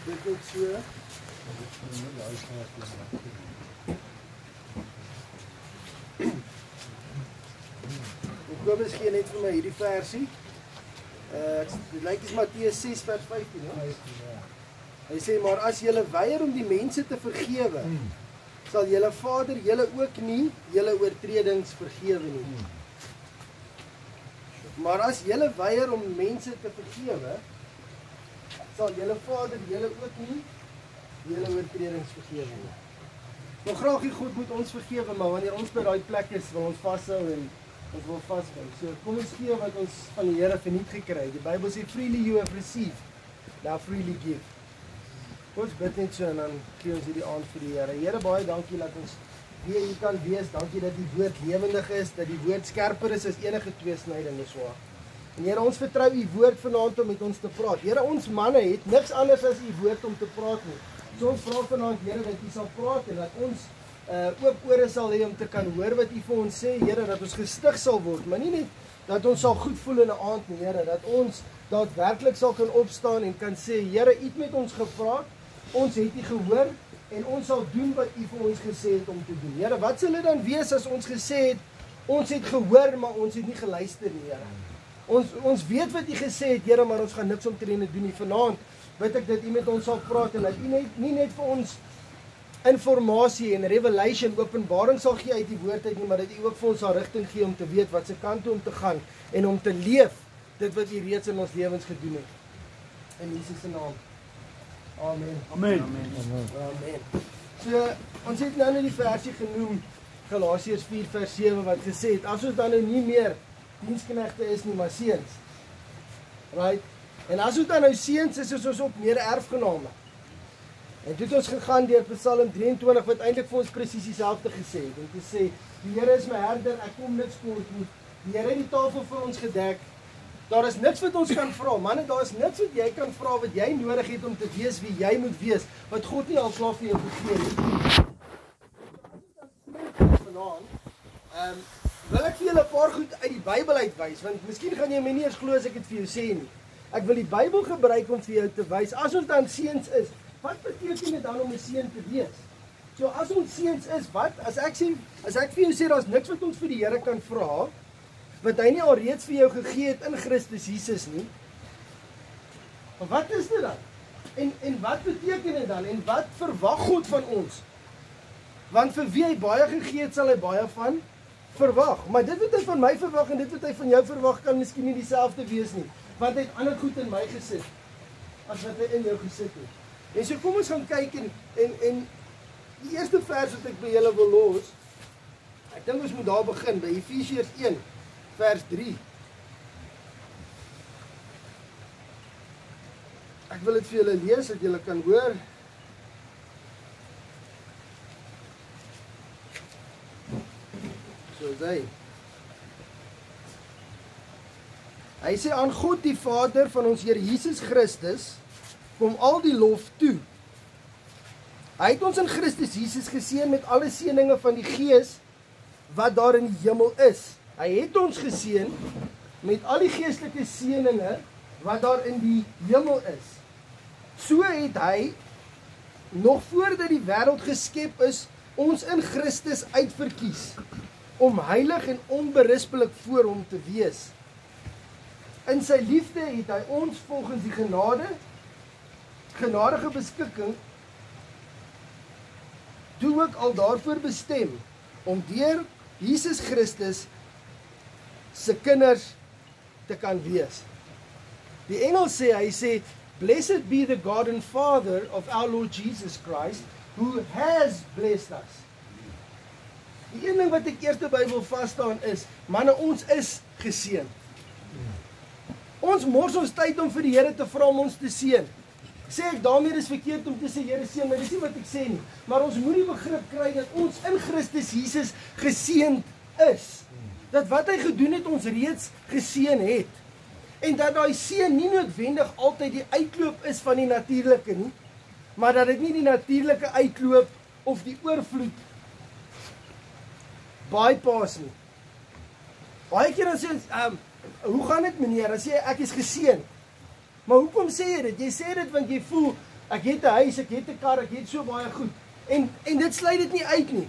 dit net so. Kobus gee net vir my hierdie versie. Dit lyk is Matteus 6 vers 15, hè? Hy sê, maar as julle weier om die mense te vergewe, sal julle Vader julle ook nie julle oortredings vergewe nie. Maar as julle weier om mense te vergewe, sal julle Vader julle ook nie julle oortredings vergewe nie. Nou graag die God moet ons vergewe, maar wanneer ons by daai plek is, wil ons vashou en ons wil vashou. So kom ons gee wat ons van die Here verniet gekry het. Die Bybel sê freely you have received, now freely give. Ons bid net so en dan gee ons hierdie aand vir die Here. Here, baie dankie dat ons weer hier kan wees. Dankie dat die woord lewendig is, dat die woord skerper is as enige tweesnydende swaard. En Here, ons vertrou u woord vanaand om met ons te praat. Here, ons manne het niks anders as u woord om te praat nie. So ons vra vanaand, Here, dat u sal praat en dat ons oop ore sal hê om te kan hoor wat u vir ons sê, Here, dat ons gestig sal word, maar nie net dat ons sal goed voel in 'n aand nie, Here, dat ons daadwerklik sal kan opstaan en kan sê, Here, u het met ons gepraat, ons het u gehoor en ons sal doen wat u vir ons gesê het om te doen. Here, wat sal dit dan wees as ons gesê het, ons het gehoor, maar ons het nie geluister nie, Here. Ons weet wat u gesê het, Here, maar ons gaan niks omtrent doen nie. Vanaand weet ek dat u met ons sal praat en dat u nie net vir ons informasie en revelation, openbaring sal gee uit die woord uit nie, maar dat u ook vir ons sal rigting gee om te weet wat se kant toe om te gaan en om te leef dit wat u reeds in ons lewens gedoen het. In Jesus se naam. Amen. Amen. Amen. So, ons het nou die versie genoem, Galasiërs 4 vers 7, wat gesê het, as ons dan nou nie meer diensknegte is nie, maar seuns. Right? En as ons dan nou seuns is ons ook meer erfgename. En toe het ons gegaan deur Psalm 23, wat eintlik vir ons presies dieselfde gesê het. En te sê, die Here is my herder, ek kom niks kort nie. Die Here het die tafel vir ons gedek. Daar is niks wat ons kan vra, manne, daar is niks wat jy kan vra wat jy nodig het om te wees wie jy moet wees, wat God nie al klaar vir jou gegee het. Wil ek vir julle 'n paar goed uit die Bybel uitwys, want miskien gaan jy my nie eens glo as ek dit vir jou sê nie. Ek wil die Bybel gebruik om vir jou te wys, as ons dan seuns is, wat beteken dit dan om 'n seun te wees? So as ons seuns is, wat? As ek vir jou sê daar's niks wat ons vir die Here kan vra, wat hy nie alreeds vir jou gegee het in Christus Jesus nie. Maar wat is dit dan? En wat beteken dit dan? En wat verwag God van ons? Want vir wie hy baie gegee het, sal hy baie van verwag. Maar dit wat hy van my verwag en dit wat hy van jou verwag, kan miskien nie dieselfde wees nie. Want hy het ander goed in my gesit, as wat hy in jou gesit het. En so kom ons gaan kyk en die eerste vers wat ek by julle wil los, ek dink ons moet daar begin, by Efesiërs 1. Vers 3. Ek wil dit vir julle lees, dat julle kan hoor. So is hy. Hy sê, aan God die Vader van ons Here Jesus Christus, kom al die lof toe. Hy het ons in Christus Jesus geseën met alle seëninge van die Gees, wat daar in die hemel is. Hy het ons geseën met al die geestelike seëninge wat daar in die hemel is. So het hy, nog voordat die wêreld geskep is, ons in Christus uitverkies, om heilig en onberispelik voor hom te wees. In sy liefde het hy ons volgens die genadige beskikking, toe ook al daarvoor bestem, om deur Jesus Christus se kinders te kan wees. Die engel sê, hy sê, blessed be the God and Father of our Lord Jesus Christ, who has blessed us. Die een ding wat ek eers by wil vasstaan is, manne, ons is geseën. Ons mors ons tyd om vir die Here te vra om ons te seën. Sê ek daarmee is verkeerd om te sê, Here seën my, dis nie wat ek sê nie. Maar ons moet die begrip kry dat ons in Christus Jesus geseënd is. Dat wat hy gedoen het, ons reeds geseën het. En dat daai seën nie noodwendig altyd die uitloop is van die natuurlike nie, maar dat dit nie die natuurlike uitloop of die oorvloed bypass nie. Baie keer dan sê ons, hoe gaan dit meneer, as jy ek is geseën? Maar hoekom sê jy dit? Jy sê dit want jy voel, Ek het 'n huis, ek het 'n kar, ek het so baie goed. En dit sluit dit nie uit nie.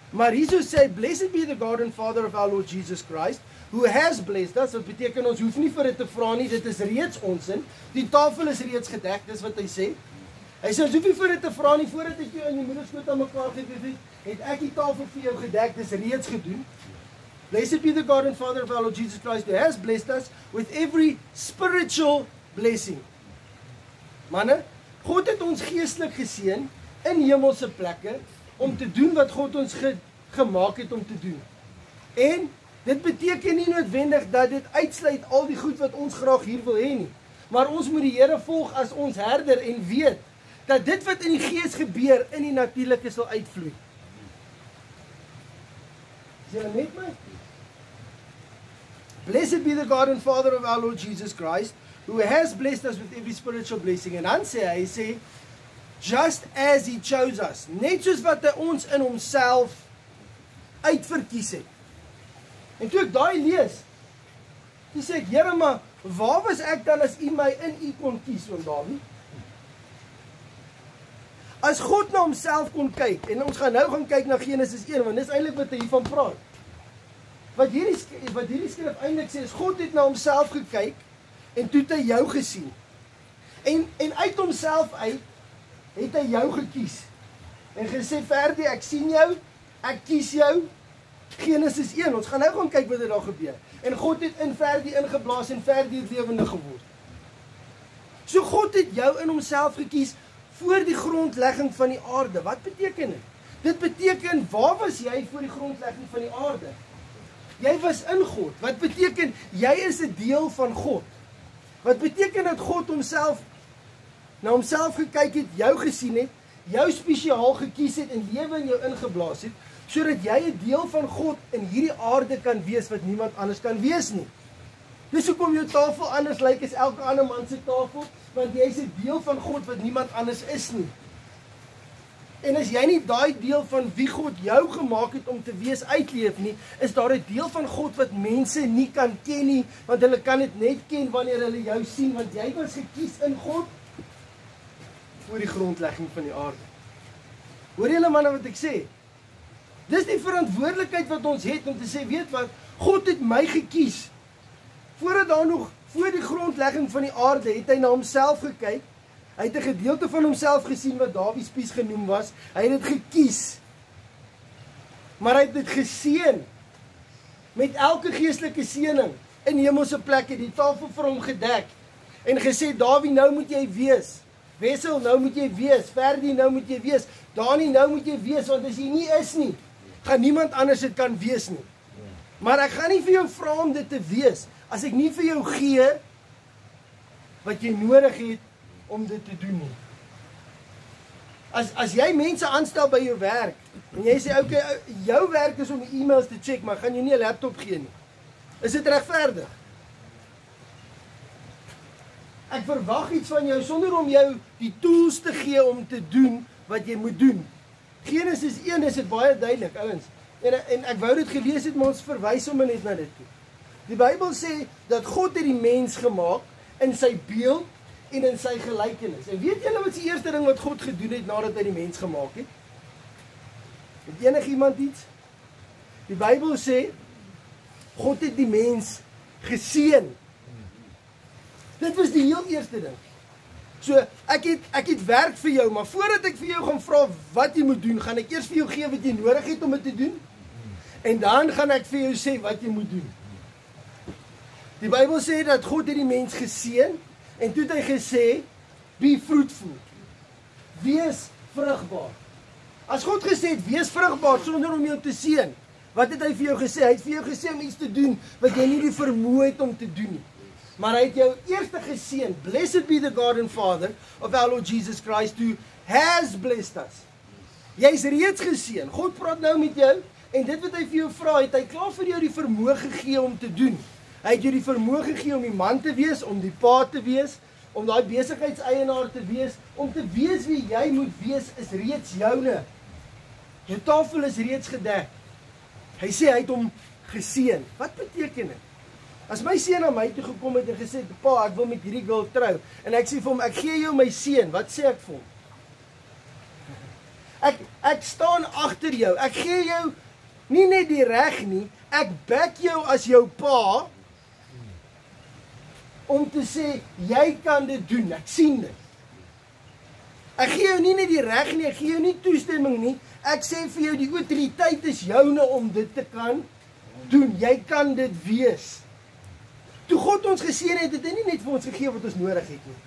Maar hierso sê, blessed be the God and Father of our Lord Jesus Christ, who has blessed us. Wat beteken ons hoef nie vir dit te vra nie, dit is reeds ons in. Die tafel is reeds gedek, dis wat hy sê. Hy sê, ons hoef nie vir dit te vra nie, voordat ek jou in die moederskoot aan mekaar gegee het ek die tafel vir jou gedek, dis reeds gedoen. Blessed be the God and Father of our Lord Jesus Christ, who has blessed us with every spiritual blessing. Manne, God het ons geestelik geseën in hemelse plekke om te doen wat God ons gemaak het om te doen. En dit beteken nie noodwendig dat dit uitsluit al die goed wat ons graag hier wil hê nie. Maar ons moet die Here volg as ons herder en weet dat dit wat in die gees gebeur in die natuurlike sal uitvloei. Is julle met my? Blessed be the God and Father of our Lord Jesus Christ, who has blessed us with every spiritual blessing. En dan sê hy, sê, just as he chose us, net soos wat hy ons in homself uitverkies het. En toe ek daai lees, toe sê ek, Here, maar waar was ek dan as u my in u kon kies, oom Dawie? As God na homself kon kyk, en ons gaan nou kyk na Genesis 1, want dis eintlik wat hy hiervan praat. Wat hierdie skrif eintlik sê, is God het na homself gekyk, en toe het hy jou gesien. En uit homself uit, het hy jou gekies. En gesê, Ferdi, ek sien jou, ek kies jou. Genesis 1, ons gaan nou gaan kyk wat daar gebeur. En God het in Ferdi ingeblaas en Ferdi het lewendig geword. So God het jou in homself gekies voor die grondlegging van die aarde. Wat beteken dit? Dit beteken, waar was jy voor die grondlegging van die aarde? Jy was in God. Wat beteken, jy is 'n deel van God. Wat beteken dat God homself na homself gekyk het, jou gesien het, jou spesiaal gekies het en lewe in jou ingeblaas het, sodat jy 'n deel van God in hierdie aarde kan wees wat niemand anders kan wees nie. Dis hoekom jou tafel anders lyk as elke ander man se tafel, want jy is 'n deel van God wat niemand anders is nie. En as jy nie daai deel van wie God jou gemaak het om te wees uitleef nie, is daar 'n deel van God wat mense nie kan ken nie, want hulle kan dit net ken wanneer hulle jou sien, want jy was gekies in God voor die grondlegging van die aarde. Hoor julle manne wat ek sê? Dis die verantwoordelikheid wat ons het om te sê, weet wat, God het my gekies. Voordat daar nog, voor die grondlegging van die aarde, het hy na homself gekyk. Hy het 'n gedeelte van homself gesien wat Dawie Spies genoem was. Hy het dit gekies. Maar hy het dit geseën met elke geestelike seëning in hemelse plekke, die tafel vir hom gedek en gesê, Dawie, nou moet jy wees. Wessel, nou moet jy wees. Ferdi, nou moet jy wees. Dani, nou moet jy wees, want as jy nie is nie, gaan niemand anders dit kan wees nie. Maar ek gaan nie vir jou vra om dit te wees, as ek nie vir jou gee wat jy nodig het om dit te doen nie. As jy mense aanstel by jou werk, en jy sê, okay, jou werk is om die e-mails te check, maar gaan jy nie 'n laptop gee nie. Is dit regverdig? Ek verwag iets van jou, sonder om jou die tools te gee om te doen wat jy moet doen. Genesis 1 is dit baie duidelik, ouens. En ek wou dit gelees het, maar ons verwys hom net na dit toe. Die Bybel sê, dat God het die mens gemaak, in sy beeld, en in sy gelykenis. En weet julle wat die eerste ding wat God gedoen het, nadat hy die mens gemaak het? Het enigiemand iets? Die Bybel sê, God het die mens geseën. Dit was die heel eerste ding. So, ek het werk vir jou, maar voordat ek vir jou gaan vra wat jy moet doen, gaan ek eers vir jou gee wat jy nodig het om dit te doen, en dan gaan ek vir jou sê wat jy moet doen. Die Bybel sê dat God het die mens geseën, en toe het hy gesê, be fruitful, wees vrugbaar. As God gesê het, wees vrugbaar, sonder om jou te seën, wat het hy vir jou gesê? Hy het vir jou gesê om iets te doen, wat jy nie die vermoë het om te doen nie. Maar hy het jou eerste geseën, blessed be the God and Father of our Lord Jesus Christ, who has blessed us. Jy is reeds geseën, God praat nou met jou, en dit wat hy vir jou vra, het hy klaar vir jou die vermoë gegee om te doen. Hy het jou die vermoë gegee om die man te wees, om die pa te wees, om daai besigheidseienaar te wees, om te wees wie jy moet wees, is reeds joune. Jou tafel is reeds gedek. Hy sê hy het hom geseën. Wat beteken dit? As my seun na my toe gekom het en gesê, pa, ek wil met hierdie girl trou, en ek sê vir hom, ek gee jou my seun, wat sê ek vir hom? Ek staan agter jou, ek gee jou nie net die reg nie, ek back jou as jou pa, om te sê, jy kan dit doen, ek sien dit. Ek gee jou nie net die reg nie, ek gee jou nie toestemming nie, ek sê vir jou, die autoriteit is joune om dit te kan doen, jy kan dit wees. Toe God ons geseën het, het hy nie net vir ons gegee wat ons nodig het nie.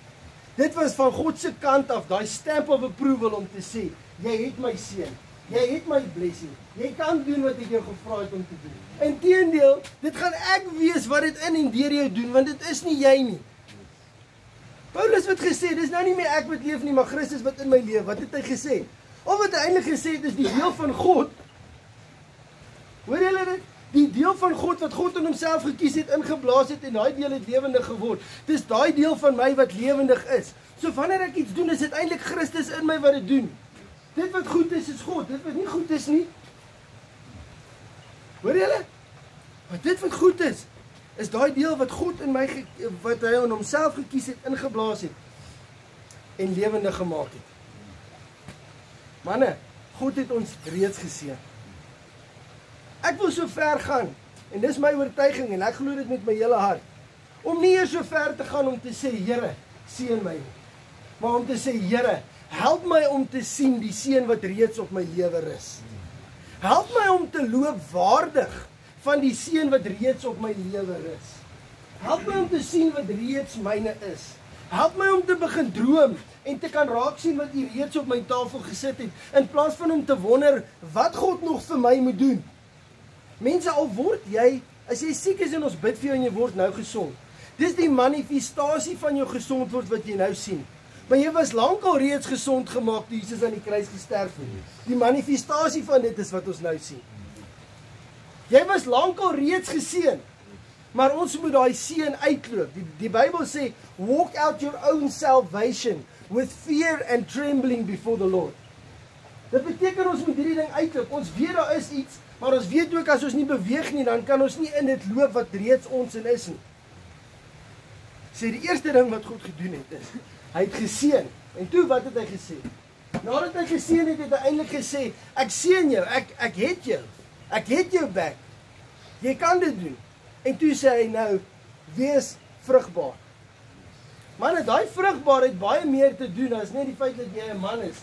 Dit was van God se kant af, daai stamp of approval om te sê, jy het my seën, jy het my blessing, jy kan doen wat ek jou gevra het om te doen. Inteendeel, dit gaan ek wees wat dit in en deur jou doen, want dit is nie jy nie. Paulus het gesê, dis nou nie meer ek wat leef nie, maar Christus wat in my leef. Wat het hy gesê? Of wat hy eintlik gesê het, is die deel van God. Hoor julle dit? Die deel van God wat God in homself gekies het, ingeblaas het en daai deel het lewendig geword. Dis daai deel van my wat lewendig is. So wanneer ek iets doen, is dit eintlik Christus in my wat dit doen. Dit wat goed is God. Dit wat nie goed is nie. Hoor julle? Maar dit wat goed is daai deel wat God in my, wat hy in homself gekies het, ingeblaas het en lewendig gemaak het. Manne, God het ons reeds geseën. Ek wil so ver gaan, en dis my oortuiging, en ek glo dit met my hele hart, om nie eers so ver te gaan om te sê, Here, seën my, maar om te sê, Here, help my om te sien die seën wat reeds op my lewe is. Help my om te loop waardig van die seën wat reeds op my lewe is. Help my om te sien wat reeds myne is. Help my om te begin droom en te kan raak sien wat U reeds op my tafel gesit het, in plaas van om te wonder wat God nog vir my moet doen. Mense, al word jy, as jy siek is en ons bid vir jou en jy word nou gesond, dis die manifestasie van jou gesond word wat jy nou sien. Maar jy was lank al reeds gesond gemaak toe Jesus aan die kruis gesterf het. Die manifestasie van dit is wat ons nou sien. Jy was lank al reeds geseën, maar ons moet daai seën uitloop. Die Bybel sê, walk out your own salvation with fear and trembling before the Lord. Dit beteken ons moet hierdie ding uitloop. Ons weet daar is iets, maar ons weet ook as ons nie beweeg nie, dan kan ons nie in dit loop wat reeds ons in is nie. Sê die eerste ding wat God gedoen het is, hy het geseën. En toe wat het hy gesê? Nadat hy geseën het, het hy eintlik gesê, ek seën jou, ek het jou. Ek het jou back. Jy kan dit doen. En toe sê hy nou, wees vrugbaar. Man, daai vrugbaarheid baie meer te doen as net die feit dat jy 'n man is.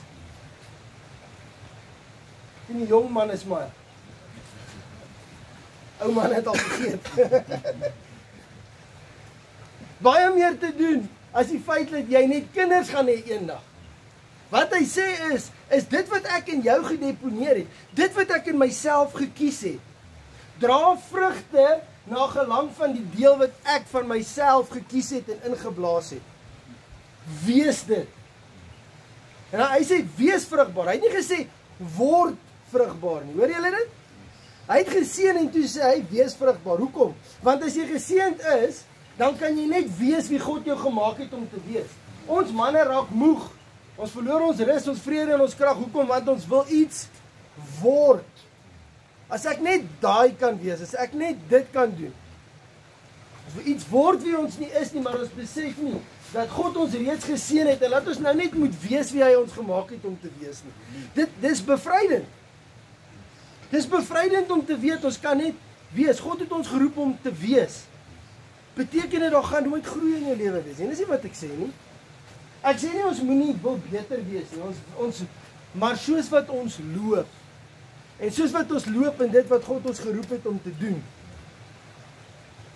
En 'n jong man is maar. Ou man het al vergeet. Baie meer te doen as die feit dat jy net kinders gaan hê eendag. Wat hy sê is dit wat ek in jou gedeponeer het, dit wat ek in myself gekies het, dra vrugte na gelang van die deel wat ek van myself gekies het en ingeblaas het. Wees dit. En hy sê, wees vrugbaar. Hy het nie gesê, word vrugbaar nie. Hoor julle dit? Hy het geseën en toe sê hy, wees vrugbaar. Hoekom? Want as jy geseënd is, dan kan jy net wees wie God jou gemaak het om te wees. Ons manne raak moeg. Ons verloor ons rus, ons vrede en ons krag. Hoekom? Want ons wil iets word. As ek net daai kan wees, as ek net dit kan doen. As we iets word wie ons nie is nie, maar ons besef nie, dat God ons reeds geseën het, en laat ons nou net moet wees wie hy ons gemaak het om te wees nie. Dis bevrydend. Dis bevrydend om te weet, ons kan net wees. God het ons geroep om te wees. Beteken dit, daar gaan nooit groei in jou lewe wees. En dis nie wat ek sê nie. Ek sê nie, ons moet nie wil beter wees nie. Maar soos wat ons loop, en soos wat ons loop in dit wat God ons geroep het om te doen,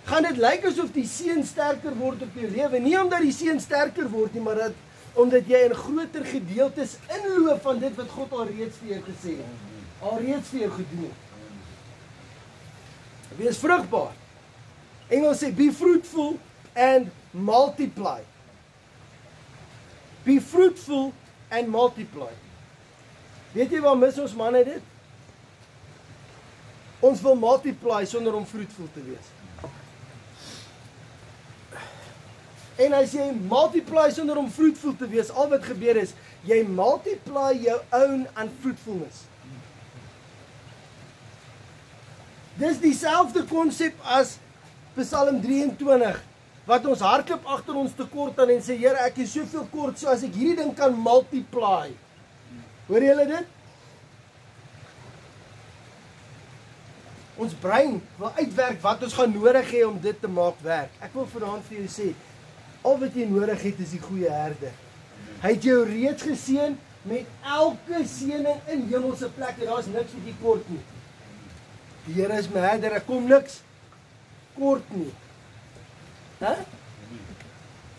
gaan dit lyk asof die seën sterker word op jou lewe. Nie omdat die seën sterker word nie, maar omdat jy in groter gedeeltes inloop van dit wat God alreeds vir jou gesê het. Alreeds vir jou gedoen het. Wees vrugbaar. Engels sê, be fruitful and multiply. Be fruitful and multiply. Weet jy waar mis ons manne dit? Ons wil multiply sonder om fruitful te wees. En as jy multiply sonder om fruitful te wees, al wat gebeur is, jy multiply jou own unfruitfulness. Dis dieselfde konsep as Psalm 23, wat ons hardloop agter ons tekort aan en sê, Here, ek is soveel kort, so as ek hierdie ding kan multiply. Hoor julle dit? Ons brein wil uitwerk wat ons gaan nodig hê om dit te maak werk. Ek wil vanaand vir jou sê, al wat jy nodig het is die goeie herder. Hy het jou reeds geseën met elke seëning in hemelse plekke. Daar is niks wat jy kort nie. Die Here is my herder, ek kom niks kort nie.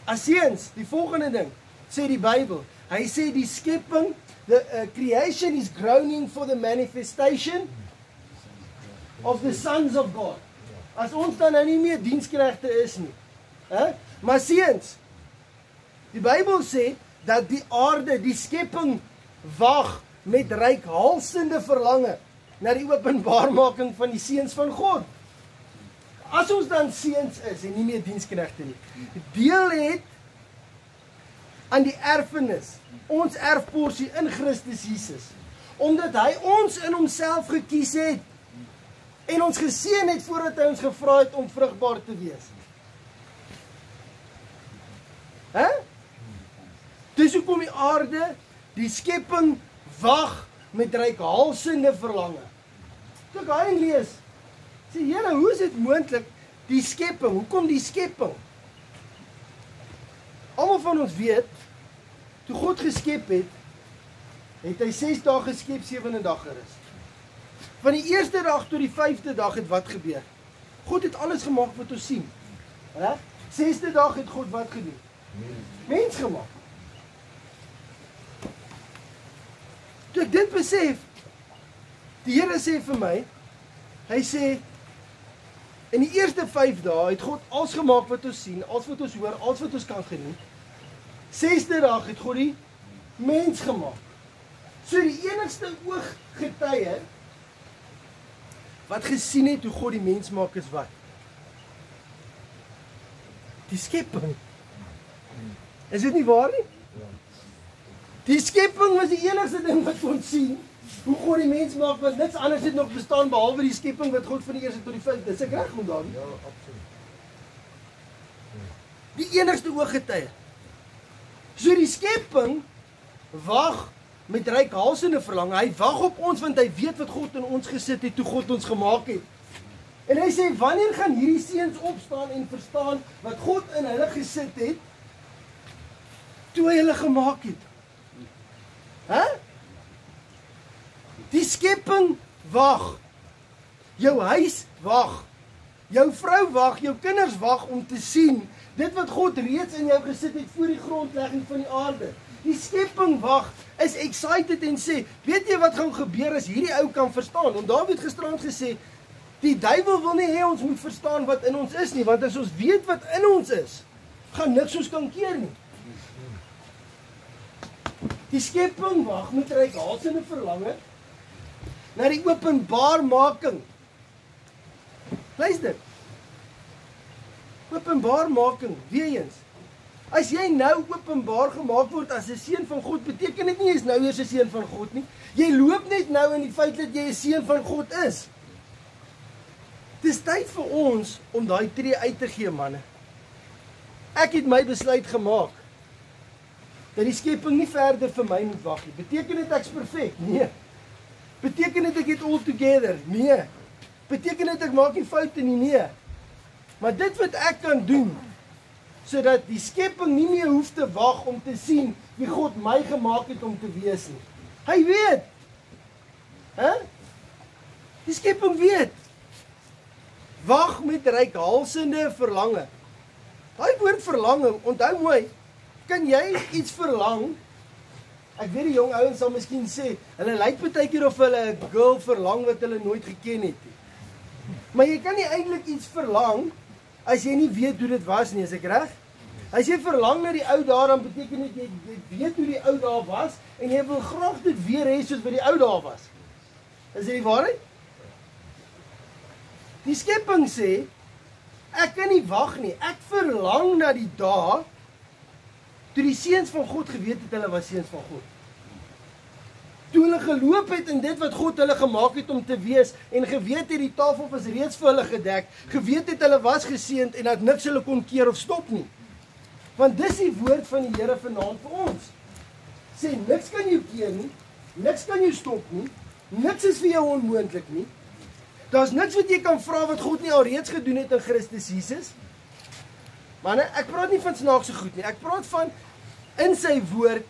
Asiens, die volgende ding, sê die Bybel. Hy sê die skepping, the creation is groaning for the manifestation of the sons of God. As ons dan nou nie meer diensknegte is nie. Maar seens, die Bybel sê dat die aarde, die skepping wag met reikhalsende verlange na die openbaarmaking van die seuns van God. As ons dan seuns is en nie meer diensknegte nie, deel het aan die erfenis, ons erfporsie in Christus Jesus, omdat hy ons in homself gekies het en ons geseën het voordat hy ons gevra het om vrugbaar te wees. Dis hoekom die aarde, die skepping wag met reikhalsende verlange. Toe ek hy lees, sê Here, hoe is dit moontlik die skepping? Hoekom die skepping? Almal van ons weet, toe God geskep het, het hy 6 dae geskep, 7de dag gerus. Van die eerste dag tot die 5de dag het wat gebeur? God het alles gemaak wat ons sien. 6de dag het God wat gedoen? Mens gemaak. Toe ek dit besef, die Here sê vir my, hy sê, in die eerste 5 dae het God alles gemaak wat ons sien, alles wat ons hoor, alles wat ons kan geniet. 6de dag het God die mens gemaak. So die enigste ooggetuie wat gesien het hoe God die mens maak is wat? Die skepping. Is dit nie waar nie? Die skepping was die enigste ding wat ons sien, hoe God die mens maak, want niks anders het nog bestaan behalwe die skepping wat God van die eerste tot die 5de. Dis ek reg om daar? Ja, absoluut. Die enigste ooggetuie. So die skepping wag met reikhalsende verlange. Hy wag op ons want hy weet wat God in ons gesit het toe God ons gemaak het. En hy sê, wanneer gaan hierdie seuns opstaan en verstaan wat God in hulle gesit het toe hy hulle gemaak het? Die skepping wag. Jou huis wag. Jou vrou wag, jou kinders wag om te sien dit wat God reeds in jou gesit het voor die grondlegging van die aarde. Die skepping wag, is excited en sê, weet jy wat gaan gebeur as hierdie ou kan verstaan? Want Dawid gisterand gesê, die duiwel wil nie hê ons moet verstaan wat in ons is nie, want as ons weet wat in ons is, gaan niks ons kan keer nie. Die skepping wag met reikhalsende verlange na die openbaarmaking. Luister. Openbaarmaking, weer eens. As jy nou openbaar gemaak word as 'n seun van God, beteken dit nie jy is nou eers 'n seun van God nie. Jy loop net nou in die feit dat jy 'n seun van God is. Dis tyd vir ons om daai tree uit te gee, manne. Ek het my besluit gemaak dat die skepping nie verder vir my moet wag nie. Beteken dit ek's perfek? Nee. Beteken dit ek het all together? Nee. Beteken dit ek maak nie foute nie? Nee. Maar dit wat ek kan doen, sodat die skepping nie meer hoef te wag om te sien wie God my gemaak het om te wees nie. Hy weet. Die skepping weet. Wag met reikhalsende verlange. Daai woord verlange, onthou mooi, kan jy iets verlang? Ek weet die jong ouens sal miskien sê, hulle lyk partykeer of hulle 'n girl verlang wat hulle nooit geken het nie. Maar jy kan nie eintlik iets verlang as jy nie weet hoe dit was nie, is ek reg? As jy verlang na die ou dae, dan beteken dit jy weet hoe die ou dae was en jy wil graag dit weer hê soos wat die ou dae was. Is dit die waarheid? Die skepping sê, ek kan nie wag nie. Ek verlang na die dae toe die seuns van God geweet het hulle was seuns van God. Toe hulle geloop het in dit wat God hulle gemaak het om te wees, en geweet het die tafel was reeds vir hulle gedek, geweet het hulle was geseënd, en dat niks hulle kon keer of stop nie. Want dis die woord van die Here vanaand vir ons. Sê, niks kan jou keer nie, niks kan jou stop nie, niks is vir jou onmoontlik nie. Daar's niks wat jy kan vra wat God nie alreeds gedoen het in Christus Jesus. Maar nee, ek praat nie van snaakse goed nie, ek praat van in sy woord,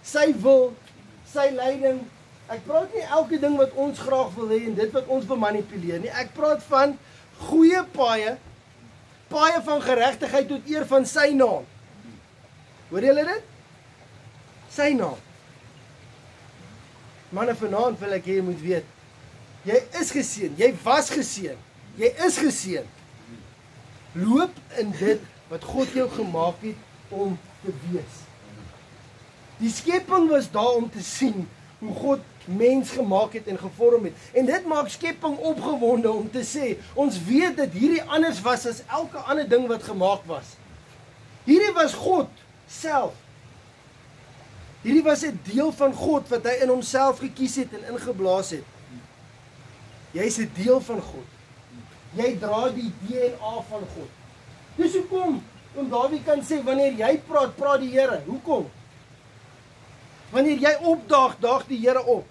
sy wil, sy leiding. Ek praat nie elke ding wat ons graag wil hê en dit wat ons wil manipuleer nie. Ek praat van goeie paaie, paaie van geregtigheid tot eer van sy naam. Hoor julle dit? Sy naam. Manne, vanaand wil ek hê jy moet weet, jy is geseën, jy was geseën, jy is geseën. Loop in dit wat God jou gemaak het om te wees. Die skepping was daar om te sien hoe God mens gemaak het en gevorm het. En dit maak skepping opgewonde om te sê, ons weet dat hierdie anders was as elke ander ding wat gemaak was. Hierdie was God self. Hierdie was 'n deel van God wat hy in homself gekies het en ingeblaas het. Jy is 'n deel van God. Jy dra die DNA van God. Dis hoekom Dawie kan sê, wanneer jy praat, praat die Here. Hoekom? Wanneer jy opdaag, daag die Here op.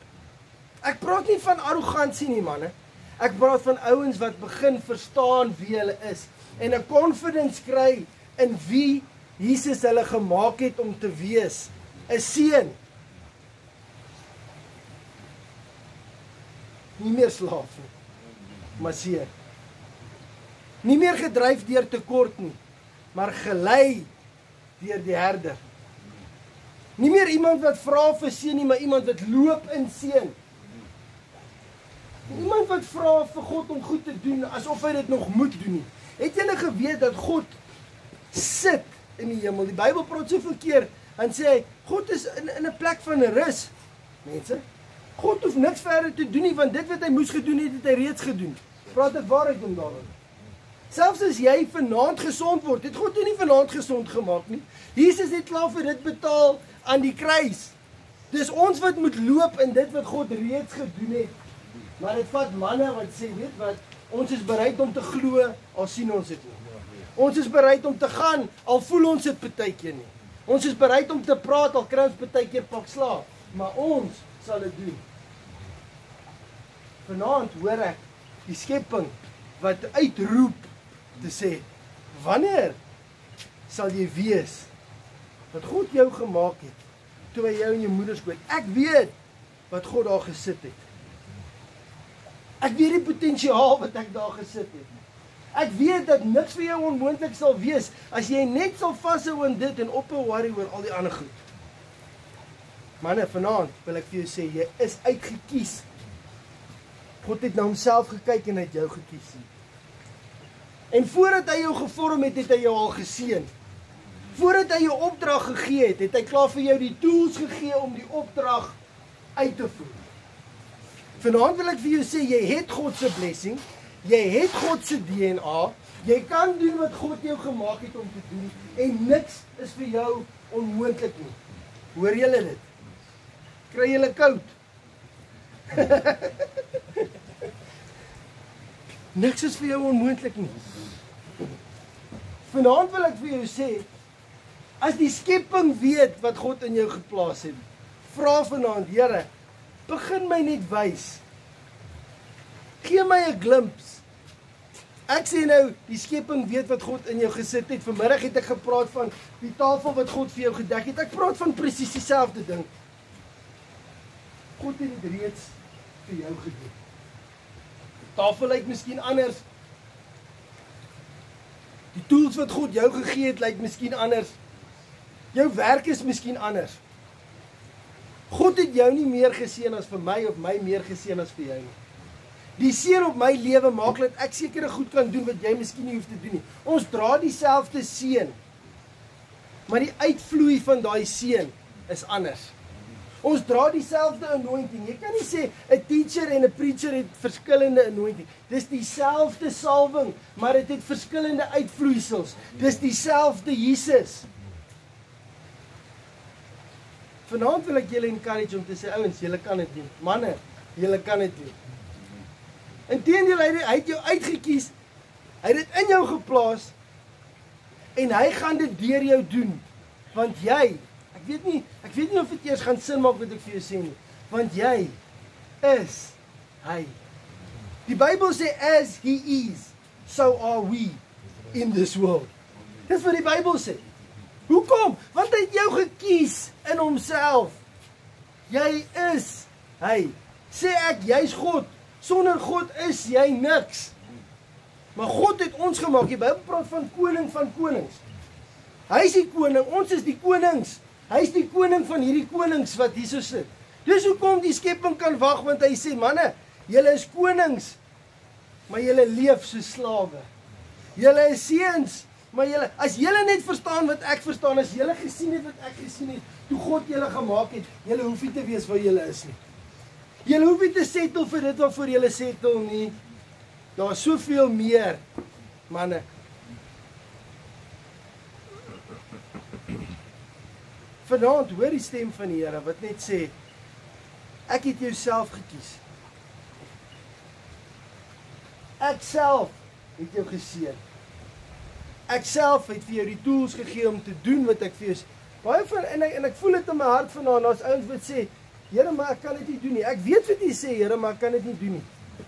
Ek praat nie van arrogansie nie, manne. Ek praat van ouens wat begin verstaan wie hulle is. En 'n confidence kry in wie Jesus hulle gemaak het om te wees. 'n Seun. Nie meer slaaf nie, maar seun. Nie meer gedryf deur tekort nie, maar gelei deur die herder. Nie meer iemand wat vra vir seën nie, maar iemand wat loop in seën. Iemand wat vra vir God om goed te doen, asof hy dit nog moet doen nie. Het julle geweet dat God sit in die hemel? Die Bybel praat soveel keer, en sê hy, God is in 'n plek van rus. Mense, God hoef niks verder te doen nie, want dit wat hy moes gedoen het, het hy reeds gedoen. Praat dit waarheid om daaroor. Selfs as jy vanaand gesond word, het God jou nie vanaand gesond gemaak nie. Jesus het klaar vir dit betaal aan die kruis. Dis ons wat moet loop in dit wat God reeds gedoen het. Maar dit vat manne wat sê, weet wat, ons is bereid om te glo, al sien ons dit nie. Ons is bereid om te gaan, al voel ons dit partykeer nie. Ons is bereid om te praat, al kry ons partykeer pak slaap. Maar ons sal dit doen. Vanaand hoor ek die skepping wat uitroep te sê, wanneer sal jy wees wat God jou gemaak het, toe hy jou in jou moeder skoot? Ek weet wat God daar gesit het. Ek weet die potensiaal wat ek daar gesit het. Ek weet dat niks vir jou onmoontlik sal wees, as jy net sal vashou in dit en ophou worry oor al die ander goed. Manne, vanaand wil ek vir jou sê, jy is uitgekies. God het na homself gekyk en het jou gekies. En voordat hy jou gevorm het, het hy jou al geseën. Voordat hy jou opdrag gegee het, het hy klaar vir jou die tools gegee om die opdrag uit te voer. Vanaand wil ek vir jou sê, jy het God se blessing, jy het God se DNA, jy kan doen wat God jou gemaak het om te doen, en niks is vir jou onmoontlik nie. Hoor julle dit? Kry julle koud? Niks is vir jou onmoontlik nie. Vanaand wil ek vir jou sê, as die skepping weet wat God in jou geplaas het, vra vanaand, Here, begin my net wys. Gee my 'n glimps. Ek sê nou, die skepping weet wat God in jou gesit het. Vanmiddag het ek gepraat van die tafel wat God vir jou gedek het. Ek praat van presies dieselfde ding. God het dit reeds vir jou gedoen. Die tafel lyk miskien anders. Die tools wat God jou gegee het, lyk miskien anders. Jou werk is miskien anders. God het jou nie meer geseën as vir my, of my meer geseën as vir jou nie. Die seën op my lewe maak dat ek sekere goed kan doen wat jy miskien nie hoef te doen nie. Ons dra dieselfde seën, maar die uitvloei van daai seën is anders. Ons dra dieselfde anointing. Jy kan nie sê 'n teacher en 'n preacher het verskillende anointing. Dis dieselfde salwing, maar dit het verskillende uitvloeisels. Dis dieselfde Jesus. Vanaand wil ek julle encourage om te sê, ouens, julle kan dit doen. Manne, julle kan dit doen. Inteendeel, hy het jou uitgekies, hy het dit in jou geplaas, en hy gaan dit deur jou doen. Want jy, ek weet nie of dit eers gaan sin maak wat ek vir jou sê nie, want jy is hy. Die Bybel sê, as he is, so are we in this world. Dis wat die Bybel sê. Hoekom? Want hy het jou gekies in homself. Jy is hy. Sê ek, jy's God. Sonder God is jy niks. Maar God het ons gemaak. Die Bybel praat van koning van konings. Hy is die koning, ons is die konings. Hy is die koning van hierdie konings wat hier so sit. Dis hoekom die skepping kan wag, want hy sê, manne, julle is konings, maar julle leef so slawe. Julle is seuns, maar julle, as julle net verstaan wat ek verstaan, as julle gesien het wat ek gesien het, toe God julle gemaak het, julle hoef nie te wees waar julle is nie. Julle hoef nie te settle vir dit waarvoor julle settle nie. Daar is soveel meer, manne. Vanaand hoor die stem van die Here wat net sê, ek het jou self gekies. Ek self het jou geseën. Ek self het vir jou die tools gegee om te doen wat ek vir jou sê. Baie van, en ek voel dit in my hart vanaand, as ouens wat sê, Here, maar ek kan dit nie doen nie. Ek weet wat jy sê, Here, maar ek kan dit nie doen nie.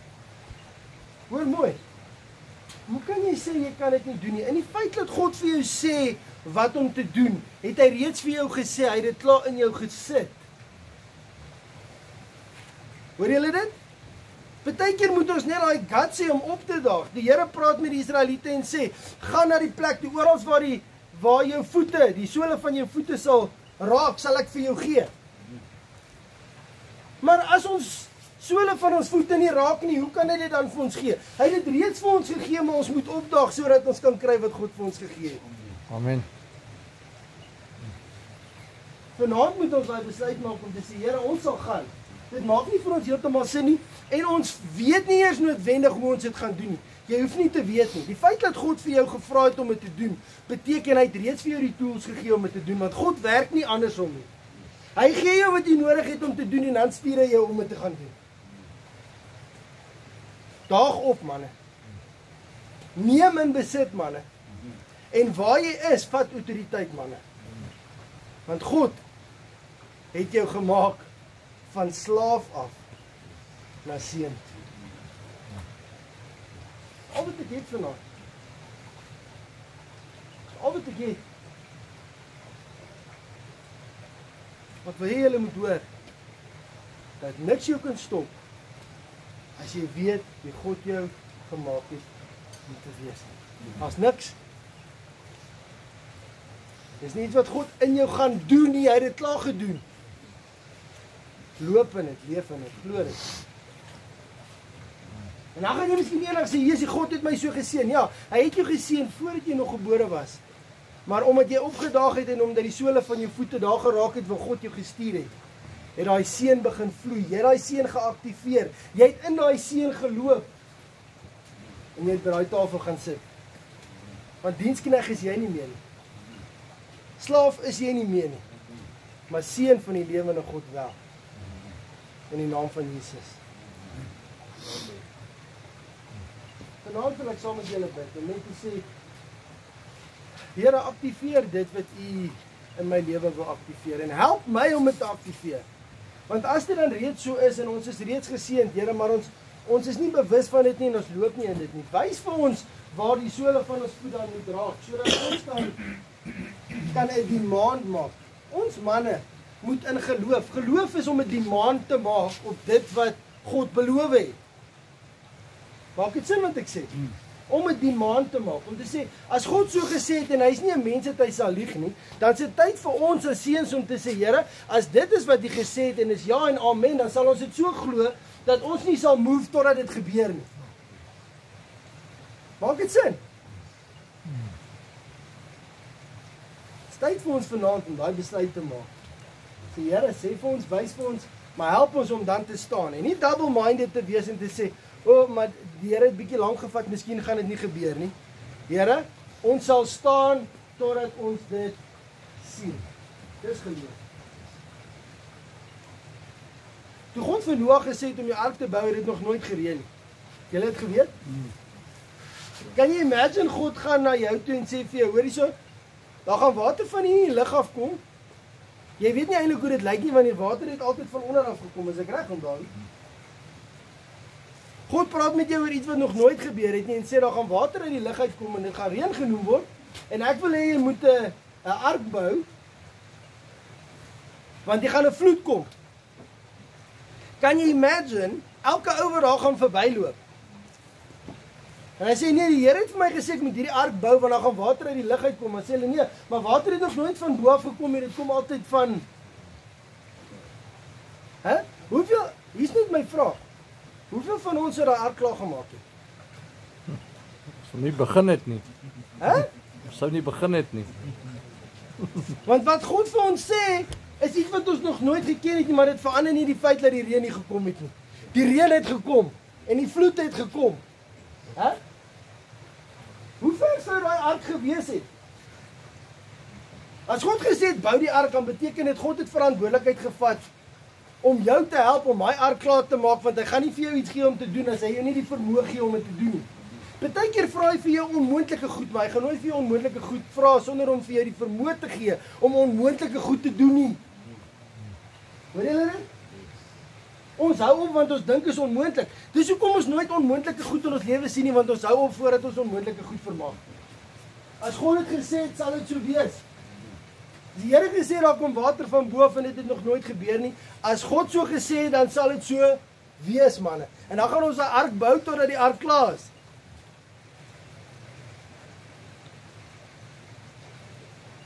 Hoor mooi. Hoe kan jy sê jy kan dit nie doen nie? In die feit dat God vir jou sê wat om te doen, het hy reeds vir jou gesê, hy het dit klaar in jou gesit. Hoor julle dit? Partykeer moet ons net daai guts hê om op te daag. Die Here praat met die Israeliete en sê, gaan na die plek toe, oral waar jou voete, die sole van jou voete sal raak, sal ek vir jou gee. Maar as ons sole van ons voete nie raak nie, hoe kan hy dit dan vir ons gee? Hy het dit reeds vir ons gegee, maar ons moet opdaag sodat ons kan kry wat God vir ons gegee het. Amen. Vanaand moet ons daai besluit maak om te sê, Here, ons sal gaan. Dit maak nie vir ons heeltemal sin nie, en ons weet nie eers noodwendig hoe ons dit gaan doen nie. Jy hoef nie te weet nie. Die feit dat God vir jou gevra het om dit te doen, beteken hy het reeds vir jou die tools gegee om dit te doen, want God werk nie andersom nie. Hy gee jou wat jy nodig het om te doen, en dan stuur hy jou om dit te gaan doen. Daag op, manne. Neem in besit, manne. En waar jy is, vat autoriteit, manne. Want God het jou gemaak van slaaf af na seun. Al wat ek het vanaand. Al wat ek het. Wat wil julle moet hoor? Dat niks jou kan stop as jy weet wie God jou gemaak het om te wees. As niks. Dis nie iets wat God in jou gaan doen nie, hy het dit klaar gedoen. Loop in dit, leef in dit, glo dit. En dan gaan jy miskien eendag sê, Jesus, God het my so geseën. Ja, hy het jou geseën voordat jy nog gebore was. Maar omdat jy opgedaag het en omdat die sole van jou voete daar geraak het waar God jou gestuur het daai seën begin vloei. Jy het daai seën geaktiveer. Jy het in daai seën geloop. En jy het by daai tafel gaan sit. Want dienskneg is jy nie meer nie. Slaaf is jy nie meer nie. Maar seun van die lewende God wel. In die naam van Jesus. Vanaand wil ek saam met julle bid en net sê, Here, aktiveer dit wat U in my lewe wil aktiveer en help my om dit te aktiveer. Want as dit dan reeds so is en ons is reeds geseënd, Here, maar ons is nie bewus van dit nie en ons loop nie in dit nie. Wys vir ons waar die sole van ons voet dan moet raak, sodat ons kan 'n demand maak. Ons manne moet in geloof. Geloof is om 'n demand te maak op dit wat God beloof het. Maak dit sin wat ek sê? Om 'n demand te maak, om te sê, as God so gesê het en hy's nie 'n mens dat hy sal lieg nie, dan is dit tyd vir ons as seuns om te sê, Here, as dit is wat U gesê het en is ja en amen, dan sal ons dit so glo dat ons nie sal move totdat dit gebeur nie. Maak dit sin? Dit is tyd vir ons vanaand om daai besluit te maak. Sê, Here, sê vir ons, wys vir ons, maar help ons om dan te staan en nie double-minded te wees en te sê, maar die Here het bietjie lank gevat, miskien gaan dit nie gebeur nie. Here, ons sal staan totdat ons dit sien. Dis geloof. Toe God vir Noag gesê het om die ark te bou, het dit nog nooit gereën nie. Julle het geweet? Kan jy imagine God gaan na jou toe en sê vir jou, hoor hierso, daar gaan water van hier in die lug afkom. Jy weet nie eintlik hoe dit lyk nie, want die water het altyd van onder af gekom, is ek reg om daar? God praat met jou oor iets wat nog nooit gebeur het nie en sê daar gaan water uit die lug uitkom en dit gaan reën genoem word en ek wil hê jy moet 'n ark bou want jy gaan 'n vloed kom. Kan jy imagine elke ou wat daar gaan verbyloop? En hy sê nee, die Here het vir my gesê ek moet hierdie ark bou want dan gaan water uit die lug uitkom. Maar sê hulle nee, maar water het nog nooit van bo af gekom nie, dit kom altyd van Hoeveel, hier is net my vraag. Hoeveel van ons het daai ark klaar gemaak het? Sou nie begin het nie. Sou nie begin het nie. Want wat God vir ons sê, is iets wat ons nog nooit geken het nie, maar dit verander nie die feit dat die reën nie gekom het nie. Die reën het gekom en die vloed het gekom. Hoe ver sou daai ark gewees het? As God gesê het bou die ark, dan beteken dit God het verantwoordelikheid gevat om jou te help om my ark klaar te maak, want hy gaan nie vir jou iets gee om te doen as hy jou nie die vermoë gee om dit te doen nie. Partykeer vra hy vir jou onmoontlike goed, maar hy gaan nooit vir jou onmoontlike goed vra sonder om vir jou die vermoë te gee om onmoontlike goed te doen nie. Hoor julle dit? Ons hou op want ons dink is onmoontlik. Dis hoekom ons nooit onmoontlike goed in ons lewe sien nie, want ons hou op voordat ons onmoontlike goed vermaak. As God het gesê het, sal dit so wees. Die Here gesê daar kom water van bo af en dit het nog nooit gebeur nie. As God so gesê het, dan sal dit so wees, manne. En dan gaan ons 'n ark bou totdat die ark klaar is.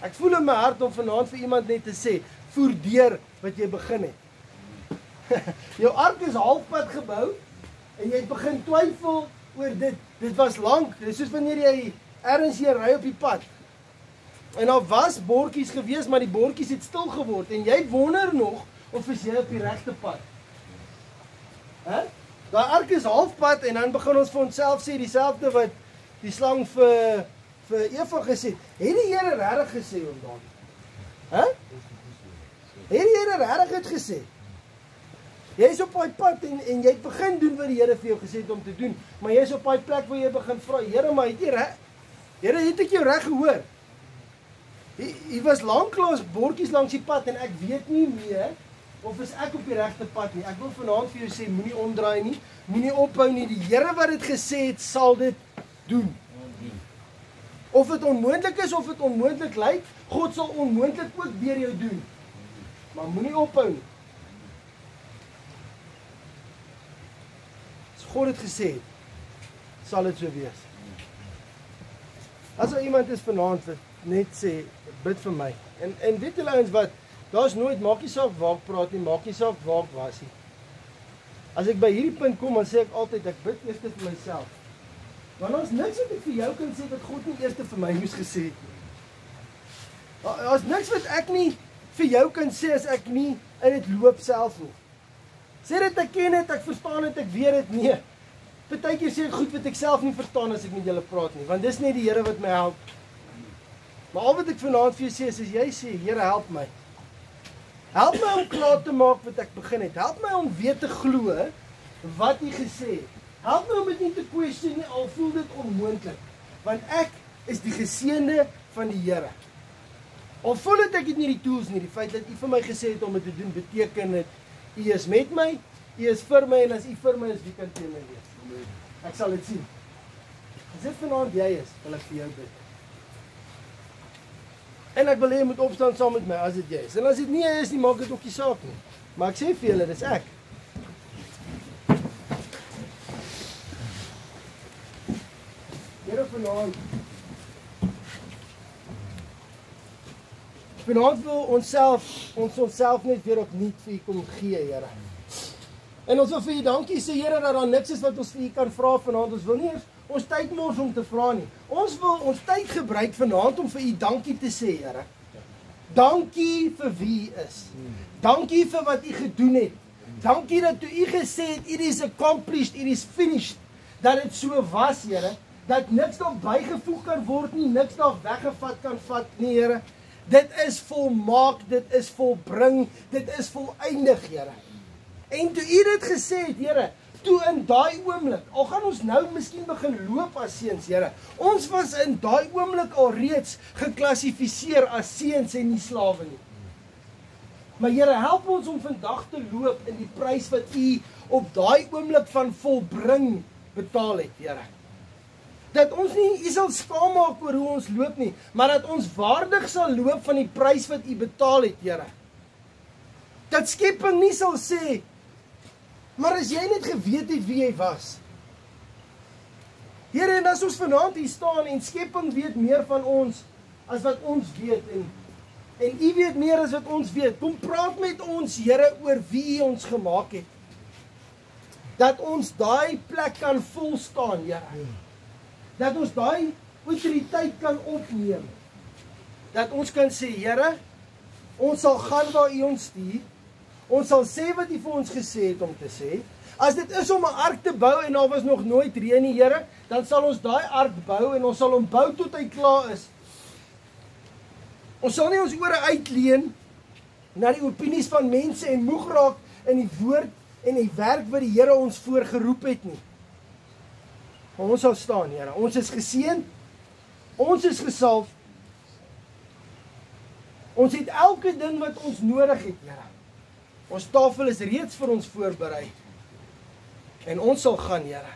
Ek voel in my hart om vanaand vir iemand net te sê, voer deur wat jy begin het. Jou ark is halfpad gebou en jy het begin twyfel oor dit. Dit was lank, dis soos wanneer jy ergens hier ry op die pad. En daar was bordjies gewees, maar die bordjies het stil geword en jy wonder nog of jy op die regte pad. Daai ark is halfpad en dan begin ons vir onsself sê dieselfde wat die slang vir Eva gesê het. Het die Here regtig gesê om dan? Het die Here regtig dit gesê? Jy is op daai pad en jy begin doen wat die Here vir jou gesê het om te doen, maar jy is op daai plek waar jy begin vra, Here, maar het jy reg? Here, het ek jou reg gehoor? Hier was lanklaas bordjies langs die pad en ek weet nie meer of is ek op die regte pad nie. Ek wil vanaand vir jou sê, moenie omdraai nie, moenie ophou nie. Die Here wat dit gesê het, sal dit doen. Of dit onmoontlik is of dit onmoontlik lyk, God sal onmoontlik ook deur jou doen. Maar moenie ophou nie. As God dit gesê het, sal dit so wees. As daar iemand is vanaand wat net sê, bid vir my. En weet julle ouens wat, daar's nooit, maak nie saak waar ek praat nie, maak nie saak waar ek was nie. As ek by hierdie punt kom, dan sê ek altyd, ek bid eers vir myself. Want ons niks wat ek vir jou kan sê, wat God nie eers vir my moes gesê het nie. Daar's niks wat ek nie vir jou kan sê, as ek nie in dit loop self nie. Sê dit ek ken dit, ek verstaan dit, ek weet dit, nee. Partykeer sê ek goed wat ek self nie verstaan as ek met julle praat nie, want dis net die Here wat my help. Maar al wat ek vanaand vir jou sê, is as jy sê, Here help my. Help my om klaar te maak wat ek begin het. Help my om weer te glo wat jy gesê het. Help my om dit nie te question nie, al voel dit onmoontlik. Want ek is die geseënde van die Here. Al voel dit ek het nie die tools nie, die feit dat U vir my gesê het om dit te doen, beteken dit U is met my, U is vir my, en as U vir my is, wie kan teen my wees? Ek sal dit sien. As dit vanaand jy is, wil ek vir jou bid. En ek wil hê jy moet opstaan saam met my as dit jy is. En as dit nie jy is nie, maak dit ook nie saak nie. Maar ek sê vir julle, dis ek. Here vanaand wil onsself net weer opnuut vir U kom gee, Here. En ons wil vir U dankie sê, Here, dat daar niks is wat ons vir U kan vra vanaand. Ons wil nie eens ons tyd mors om te vra nie. Ons wil ons tyd gebruik vanaand om vir U dankie te sê, Here. Dankie vir wie U is. Dankie vir wat U gedoen het. Dankie dat toe U gesê het, it is accomplished, it is finished, dat dit so was, Here, dat niks daar bygevoeg kan word nie, niks daar weggevat kan vat nie, Here. Dit is volmaak, dit is volbring, dit is voleindig, Here. En toe U dit gesê het, Here, toe in daai oomblik, al gaan ons nou miskien begin loop as seuns, Here, ons was in daai oomblik al reeds geklassifiseer as seuns en nie slawe nie. Maar Here, help ons om vandag te loop in die prys wat U op daai oomblik van volbring betaal het, Here. Dat ons nie U sal skaam maak oor hoe ons loop nie, maar dat ons waardig sal loop van die prys wat U betaal het, Here. Dat skepping nie sal sê, maar as jy net geweet het wie jy was. Here, en as ons vanaand hier staan en skepping weet meer van ons as wat ons weet en U weet meer as wat ons weet, kom praat met ons, Here, oor wie U ons gemaak het. Dat ons daai plek kan volstaan, Here. Dat ons daai autoriteit kan opneem. Dat ons kan sê, Here, ons sal gaan waar U ons stuur. Ons sal sê wat U vir ons gesê het om te sê. As dit is om 'n ark te bou en daar was nog nooit reën nie, Here, dan sal ons daai ark bou en ons sal hom bou tot hy klaar is. Ons sal nie ons ore uitleen na die opinies van mense en moeg raak in die woord en die werk wat die Here ons voorgeroep het nie. Maar ons sal staan, Here. Ons is geseën. Ons is gesalf. Ons het elke ding wat ons nodig het, Here. Ons tafel is reeds vir ons voorberei. En ons sal gaan, Here.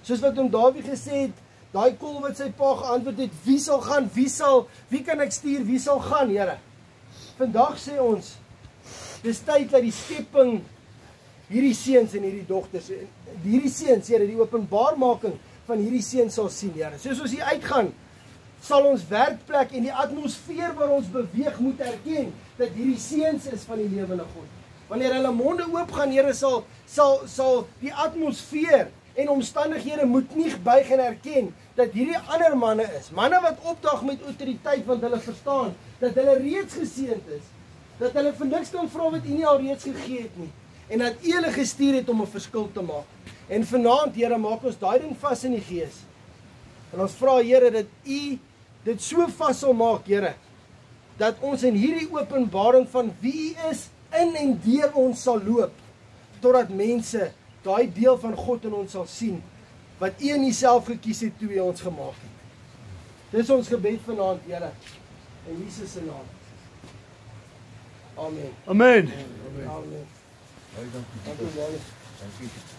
Soos wat om Dawid gesê het, daai kol wat sy pa geantwoord het, wie sal gaan, wie kan ek stuur, wie sal gaan, Here? Vandag sê ons, dis tyd dat die skepping hierdie seuns en hierdie dogters, hierdie seuns, Here, die openbaarmaking van hierdie seuns sal sien, Here. Soos ons hier uitgaan, sal ons werkplek en die atmosfeer waar ons beweeg moet erken, dat hierdie seuns is van die lewende God. Wanneer hulle monde oop gaan, Here, sal die atmosfeer en omstandighede moet nie buig en erken dat hierdie ander manne is. Manne wat opdag met autoriteit, want hulle verstaan dat hulle reeds geseënd is. Dat hulle vir niks kan vra wat U nie al reeds gegee het nie. En dat U hulle gestuur het om 'n verskil te maak. En vanaand, Here, maak ons daai ding vas in die gees. En ons vra, Here, dat U dit so vas sal maak, Here, dat ons in hierdie openbaring van wie U is, in en deur ons sal loop, totdat mense daai deel van God in ons sal sien, wat U in Uself gekies het toe U ons gemaak het. Dis ons gebed vanaand, Here, in Jesus se naam. Amen. Amen. Amen. Dankie. Dankie.